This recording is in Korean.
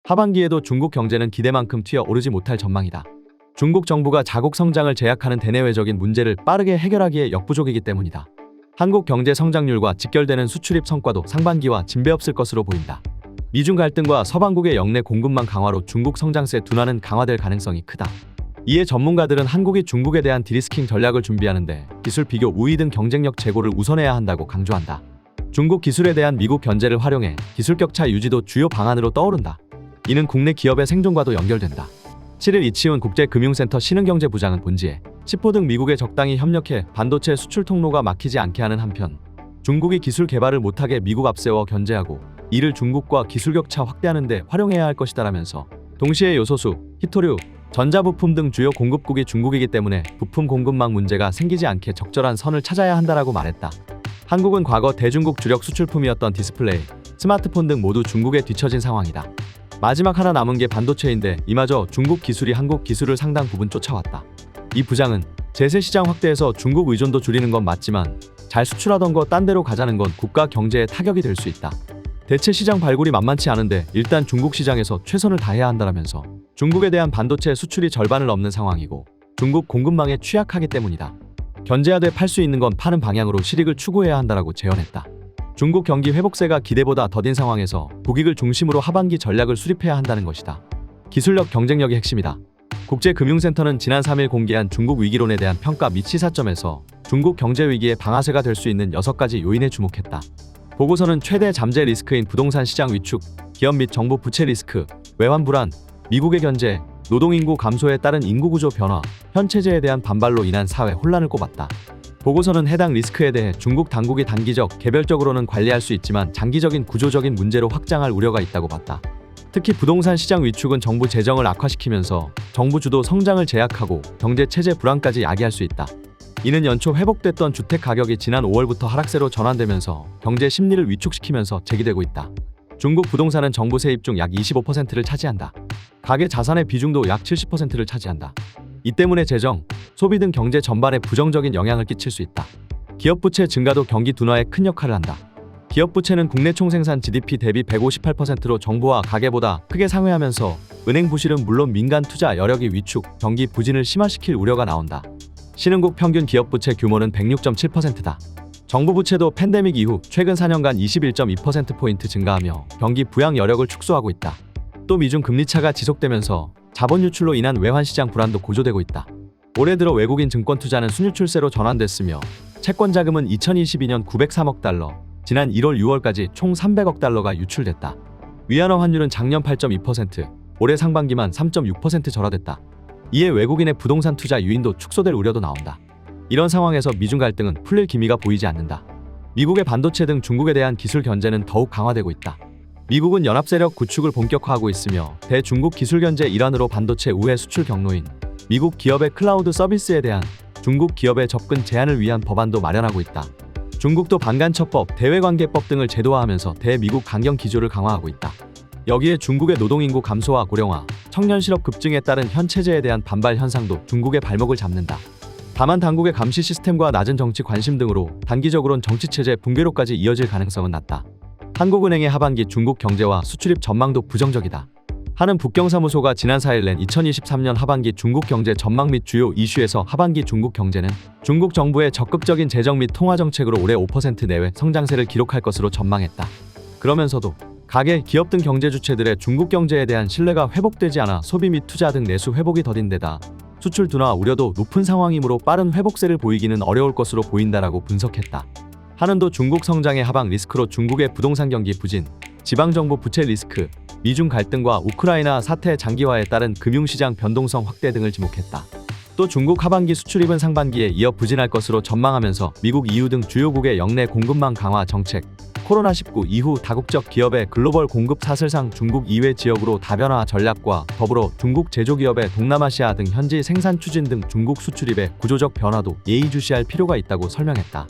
하반기에도 중국 경제는 기대만큼 튀어오르지 못할 전망이다. 중국 정부가 자국 성장을 제약하는 대내외적인 문제를 빠르게 해결하기에 역부족이기 때문이다. 한국 경제 성장률과 직결되는 수출입 성과도 상반기와 진배없을 것으로 보인다. 미중 갈등과 서방국의 역내 공급망 강화로 중국 성장세 둔화는 강화될 가능성이 크다. 이에 전문가들은 한국이 중국에 대한 디리스킹 전략을 준비하는데 기술 비교 우위 등 경쟁력 제고를 우선해야 한다고 강조한다. 중국 기술에 대한 미국 견제를 활용해 기술 격차 유지도 주요 방안으로 떠오른다. 이는 국내 기업의 생존과도 연결된다. 7일 이치훈 국제금융센터 신흥경제부장은 본지에 시포 등 미국에 적당히 협력해 반도체 수출 통로가 막히지 않게 하는 한편 중국이 기술 개발을 못하게 미국 앞세워 견제하고 이를 중국과 기술 격차 확대하는 데 활용해야 할 것이다라면서 동시에 요소수, 히토류, 전자부품 등 주요 공급국이 중국이기 때문에 부품 공급망 문제가 생기지 않게 적절한 선을 찾아야 한다라고 말했다. 한국은 과거 대중국 주력 수출품이었던 디스플레이, 스마트폰 등 모두 중국에 뒤처진 상황이다. 마지막 하나 남은 게 반도체인데 이마저 중국 기술이 한국 기술을 상당 부분 쫓아왔다. 이 부장은 제세 시장 확대에서 중국 의존도 줄이는 건 맞지만 잘 수출하던 거 딴 데로 가자는 건 국가 경제에 타격이 될 수 있다. 대체 시장 발굴이 만만치 않은데 일단 중국 시장에서 최선을 다해야 한다라면서 중국에 대한 반도체 수출이 절반을 넘는 상황이고 중국 공급망에 취약하기 때문이다. 견제하되 팔 수 있는 건 파는 방향으로 실익을 추구해야 한다라고 제언했다. 중국 경기 회복세가 기대보다 더딘 상황에서 국익을 중심으로 하반기 전략을 수립해야 한다는 것이다. 기술력 경쟁력이 핵심이다. 국제금융센터는 지난 3일 공개한 중국 위기론에 대한 평가 및 시사점에서 중국 경제 위기의 방아쇠가 될 수 있는 6가지 요인에 주목했다. 보고서는 최대 잠재 리스크인 부동산 시장 위축, 기업 및 정부 부채 리스크, 외환 불안, 미국의 견제, 노동인구 감소에 따른 인구구조 변화, 현 체제에 대한 반발로 인한 사회 혼란을 꼽았다. 보고서는 해당 리스크에 대해 중국 당국이 단기적, 개별적으로는 관리할 수 있지만 장기적인 구조적인 문제로 확장할 우려가 있다고 봤다. 특히 부동산 시장 위축은 정부 재정을 악화시키면서 정부 주도 성장을 제약하고 경제 체제 불안까지 야기할 수 있다. 이는 연초 회복됐던 주택 가격이 지난 5월부터 하락세로 전환되면서 경제 심리를 위축시키면서 제기되고 있다. 중국 부동산은 정부 세입 중 약 25%를 차지한다. 가계 자산의 비중도 약 70%를 차지한다. 이 때문에 재정, 소비 등 경제 전반에 부정적인 영향을 끼칠 수 있다. 기업 부채 증가도 경기 둔화에 큰 역할을 한다. 기업 부채는 국내 총생산 GDP 대비 158%로 정부와 가계보다 크게 상회하면서 은행 부실은 물론 민간 투자 여력이 위축, 경기 부진을 심화시킬 우려가 나온다. 신흥국 평균 기업 부채 규모는 106.7%다. 정부 부채도 팬데믹 이후 최근 4년간 21.2%포인트 증가하며 경기 부양 여력을 축소하고 있다. 또 미중 금리차가 지속되면서 자본 유출로 인한 외환시장 불안도 고조되고 있다. 올해 들어 외국인 증권 투자는 순유출세로 전환됐으며 채권 자금은 2022년 903억 달러, 지난 1월 6월까지 총 300억 달러가 유출됐다. 위안화 환율은 작년 8.2%, 올해 상반기만 3.6% 절하됐다. 이에 외국인의 부동산 투자 유인도 축소될 우려도 나온다. 이런 상황에서 미중 갈등은 풀릴 기미가 보이지 않는다. 미국의 반도체 등 중국에 대한 기술 견제는 더욱 강화되고 있다. 미국은 연합세력 구축을 본격화하고 있으며 대중국 기술 견제 일환으로 반도체 우회 수출 경로인 미국 기업의 클라우드 서비스에 대한 중국 기업의 접근 제한을 위한 법안도 마련하고 있다. 중국도 반간첩법, 대외관계법 등을 제도화하면서 대미국 강경 기조를 강화하고 있다. 여기에 중국의 노동인구 감소와 고령화, 청년 실업 급증에 따른 현 체제에 대한 반발 현상도 중국의 발목을 잡는다. 다만 당국의 감시 시스템과 낮은 정치 관심 등으로 단기적으론 정치체제 붕괴로까지 이어질 가능성은 낮다. 한국은행의 하반기 중국 경제와 수출입 전망도 부정적이다. 한은 북경사무소가 지난 4일 낸 2023년 하반기 중국 경제 전망 및 주요 이슈에서 하반기 중국 경제는 중국 정부의 적극적인 재정 및 통화 정책으로 올해 5% 내외 성장세를 기록할 것으로 전망했다. 그러면서도 가계, 기업 등 경제 주체들의 중국 경제에 대한 신뢰가 회복되지 않아 소비 및 투자 등 내수 회복이 더딘 데다 수출 둔화 우려도 높은 상황이므로 빠른 회복세를 보이기는 어려울 것으로 보인다라고 분석했다. 한은도 중국 성장의 하방 리스크로 중국의 부동산 경기 부진, 지방정부 부채 리스크, 미중 갈등과 우크라이나 사태 장기화에 따른 금융시장 변동성 확대 등을 지목했다. 또 중국 하반기 수출입은 상반기에 이어 부진할 것으로 전망하면서 미국, EU 등 주요국의 역내 공급망 강화 정책, 코로나19 이후 다국적 기업의 글로벌 공급 사슬상 중국 이외 지역으로 다변화 전략과 더불어 중국 제조기업의 동남아시아 등 현지 생산 추진 등 중국 수출입의 구조적 변화도 예의주시할 필요가 있다고 설명했다.